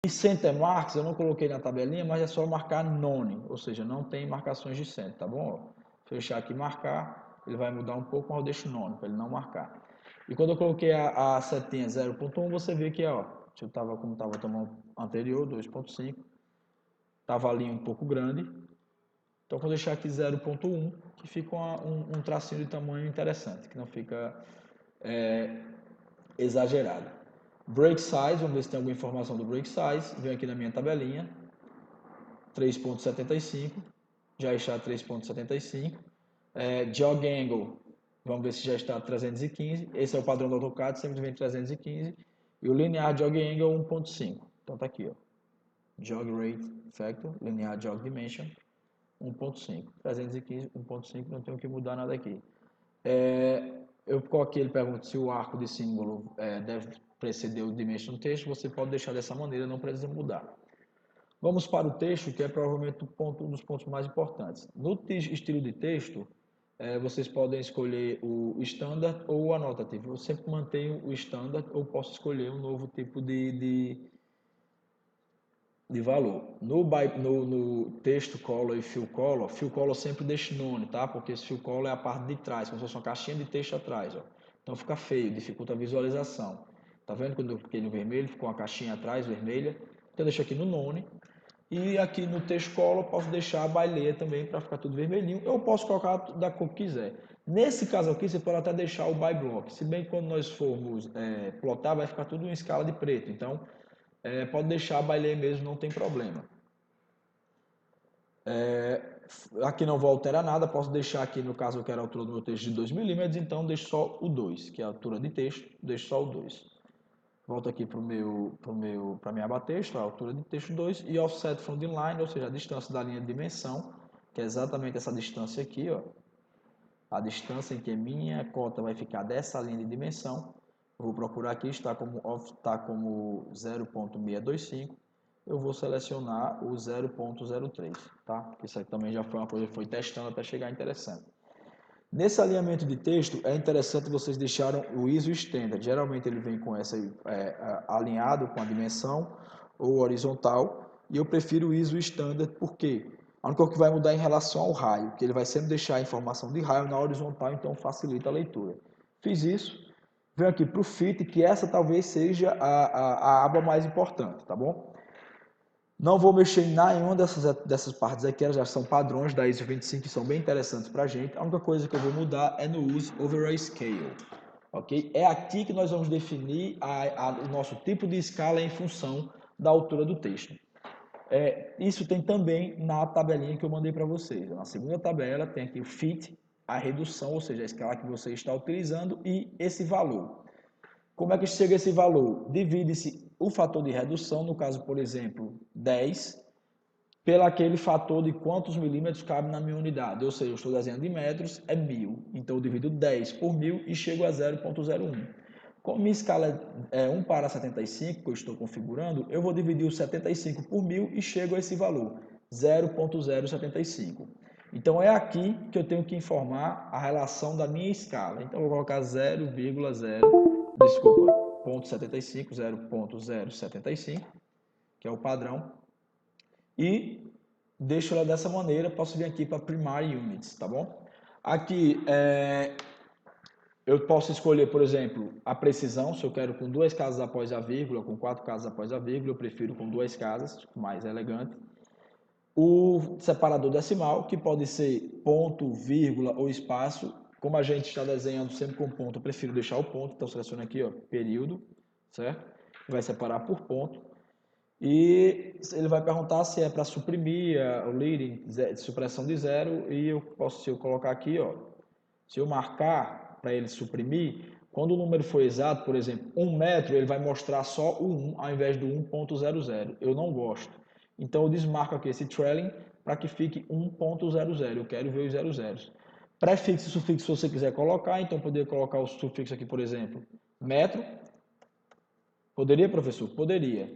E center marks eu não coloquei na tabelinha, mas é só marcar none, ou seja, não tem marcações de center, tá bom? Fechar aqui marcar, ele vai mudar um pouco, mas eu deixo none para ele não marcar. E quando eu coloquei a setinha 0.1, você vê que, ó, eu estava como estava tomando anterior, 2.5, estava ali um pouco grande. Então, vou deixar aqui 0.1, que fica um tracinho de tamanho interessante, que não fica exagerado. Break size, vamos ver se tem alguma informação do break size. Venho aqui na minha tabelinha, 3.75, já está 3.75. Jog angle, vamos ver se já está 315. Esse é o padrão do AutoCAD, sempre vem 315. E o linear jog angle 1.5. Então tá aqui, ó. Jog rate factor, linear jog dimension 1.5. 315, 1.5, não tenho que mudar nada aqui. Eu coloquei, ele pergunta se o arco de símbolo deve preceder o dimension texto. Você pode deixar dessa maneira, não precisa mudar. Vamos para o texto, que é provavelmente um dos pontos mais importantes. No estilo de texto, vocês podem escolher o standard ou o annotative. Eu sempre mantenho o standard ou posso escolher um novo tipo de valor. No texto color e fill color sempre deixa none, tá? Porque esse fill color é a parte de trás, como se fosse uma caixinha de texto atrás, ó. Então fica feio, dificulta a visualização. Tá vendo quando eu cliquei no vermelho, ficou uma caixinha atrás, vermelha. Então eu deixo aqui no none. E aqui no texto color posso deixar a baileia também para ficar tudo vermelhinho. Eu posso colocar da cor que quiser. Nesse caso aqui, você pode até deixar o by block. Se bem que quando nós formos plotar, vai ficar tudo em escala de preto. Então, pode deixar a baileia mesmo, não tem problema. Aqui não vou alterar nada, posso deixar aqui, no caso eu quero a altura do meu texto de 2 milímetros, então deixo só o 2, que é a altura de texto, deixo só o 2. Volto aqui para a minha aba texto, a altura de texto 2, e offset from the line, ou seja, a distância da linha de dimensão, que é exatamente essa distância aqui, ó. A distância em que minha cota vai ficar dessa linha de dimensão. Eu vou procurar aqui, está como 0.625. Eu vou selecionar o 0.03, tá? Isso aqui também já foi uma coisa que foi testando até chegar interessante. Nesse alinhamento de texto, é interessante vocês deixarem o ISO Standard. Geralmente ele vem com essa alinhado com a dimensão ou horizontal. E eu prefiro o ISO Standard porque a única coisa que vai mudar é em relação ao raio, que ele vai sempre deixar a informação de raio na horizontal, então facilita a leitura. Fiz isso. Venho aqui para o Fit, que essa talvez seja a aba mais importante, tá bom? Não vou mexer em nenhuma dessas partes aqui, elas já são padrões da ISO 25 que são bem interessantes para a gente. A única coisa que eu vou mudar é no use overlay scale. Okay? É aqui que nós vamos definir o nosso tipo de escala em função da altura do texto. Isso tem também na tabelinha que eu mandei para vocês. Na segunda tabela tem aqui o fit, a redução, ou seja, a escala que você está utilizando e esse valor. Como é que chega esse valor? Divide-se o fator de redução, no caso, por exemplo, 10, pelo aquele fator de quantos milímetros cabe na minha unidade. Ou seja, eu estou desenhando em metros, é 1000. Então, eu divido 10 por 1000 e chego a 0.01. Como minha escala é 1 para 75, que eu estou configurando, eu vou dividir o 75 por 1000 e chego a esse valor, 0.075. Então, é aqui que eu tenho que informar a relação da minha escala. Então, eu vou colocar 0,75, 0.075, que é o padrão, e deixo ela dessa maneira. Posso vir aqui para Primary Units, tá bom? Aqui eu posso escolher, por exemplo, a precisão, se eu quero com 2 casas após a vírgula, com 4 casas após a vírgula, eu prefiro com 2 casas, mais elegante. O separador decimal, que pode ser ponto, vírgula ou espaço. Como a gente está desenhando sempre com ponto, eu prefiro deixar o ponto, então seleciono aqui, ó, período, certo? Vai separar por ponto. E ele vai perguntar se é para suprimir o leading, supressão de 0, e eu posso, se eu colocar aqui, ó, se eu marcar para ele suprimir, quando o número for exato, por exemplo, 1 metro, ele vai mostrar só o 1 ao invés do 1.00. Eu não gosto. Então eu desmarco aqui esse trailing para que fique 1.00. Eu quero ver os 00. Prefixo e sufixo se você quiser colocar, então eu poderia colocar o sufixo aqui, por exemplo, metro. Poderia, professor? Poderia.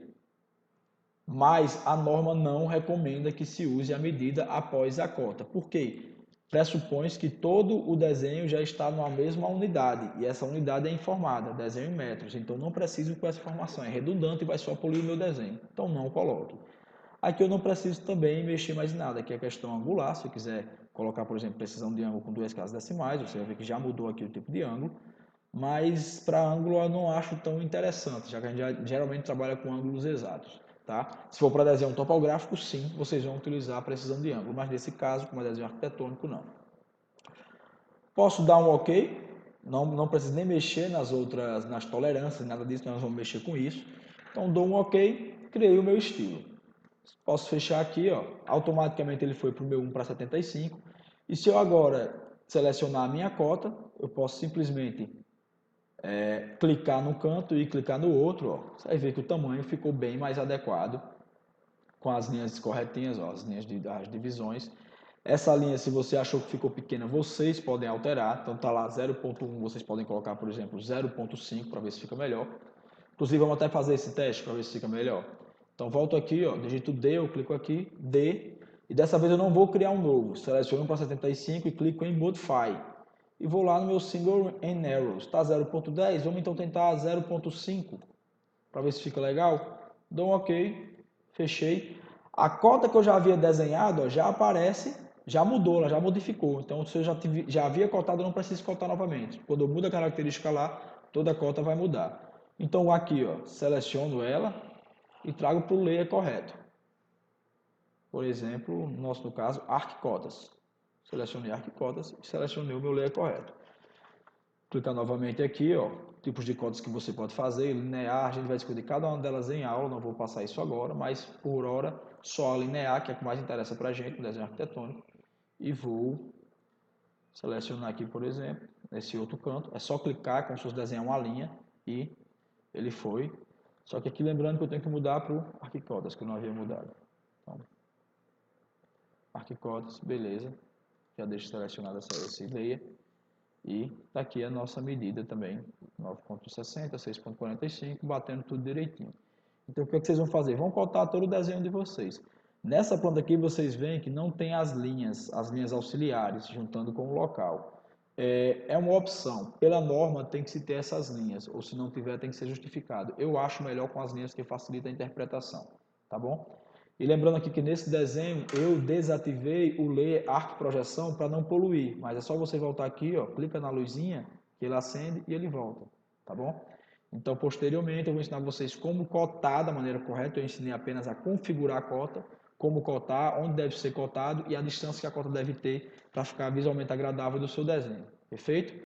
Mas a norma não recomenda que se use a medida após a cota. Por quê? pressupõe que todo o desenho já está numa mesma unidade, e essa unidade é informada, desenho em metros, então não preciso com essa informação, é redundante e vai só polir o meu desenho, então não coloque. Aqui eu não preciso também mexer mais em nada, aqui é a questão angular, se eu quiser colocar, por exemplo, precisão de ângulo com 2 casas decimais, você vai ver que já mudou aqui o tipo de ângulo, mas para ângulo eu não acho tão interessante, já que a gente geralmente trabalha com ângulos exatos. Tá? Se for para desenho topográfico, sim, vocês vão utilizar a precisão de ângulo, mas nesse caso, como é desenho arquitetônico, não. Posso dar um OK, não preciso nem mexer nas tolerâncias, nada disso, nós vamos mexer com isso. Então dou um OK, criei o meu estilo. Posso fechar aqui, ó, automaticamente ele foi para o meu 1 para 75. E se eu agora selecionar a minha cota, eu posso simplesmente clicar no canto e clicar no outro, ó. Você vai ver que o tamanho ficou bem mais adequado com as linhas corretinhas, ó, as linhas das divisões. Essa linha, se você achou que ficou pequena, vocês podem alterar. Então tá lá 0.1, vocês podem colocar, por exemplo, 0.5 para ver se fica melhor. Inclusive, vamos até fazer esse teste para ver se fica melhor. Então volto aqui, ó, digito D, eu clico aqui, D, e dessa vez eu não vou criar um novo. Seleciono para 75 e clico em Modify. E vou lá no meu Single and Arrows. Está 0.10, vamos então tentar 0.5 para ver se fica legal. Dou um OK, fechei. A cota que eu já havia desenhado, ó, já aparece, já mudou, ela já modificou. Então, se eu já havia cotado, eu não preciso cotar novamente. Quando eu mudo a característica lá, toda a cota vai mudar. Então, aqui, ó, seleciono ela e trago para o layer correto. Por exemplo, no caso, ArcCotas. Selecionei ArcCotas e selecionei o meu layer correto. Clicar novamente aqui, ó, tipos de cotas que você pode fazer, linear, a gente vai discutir cada uma delas em aula, não vou passar isso agora, mas por hora só a linear, que é o que mais interessa para a gente, no desenho arquitetônico. E vou selecionar aqui, por exemplo, nesse outro canto, é só clicar como se fosse desenhar uma linha e ele foi. Só que aqui lembrando que eu tenho que mudar para o ArcCotas, que eu não havia mudado. Então, ArcCotas, beleza, já deixo selecionado esse layer. E está aqui a nossa medida também, 9.60, 6.45, batendo tudo direitinho. Então, o que vocês vão fazer? Vão cotar todo o desenho de vocês. Nessa planta aqui, vocês veem que não tem as linhas auxiliares, juntando com o local. É uma opção. Pela norma, tem que se ter essas linhas, ou se não tiver, tem que ser justificado. Eu acho melhor com as linhas que facilita a interpretação, tá bom? E lembrando aqui que nesse desenho eu desativei o layer Arc Projeção para não poluir, mas é só você voltar aqui, ó, clica na luzinha que ele acende e ele volta, tá bom? Então, posteriormente, eu vou ensinar vocês como cotar da maneira correta. Eu ensinei apenas a configurar a cota, como cotar, onde deve ser cotado e a distância que a cota deve ter para ficar visualmente agradável do seu desenho. Perfeito?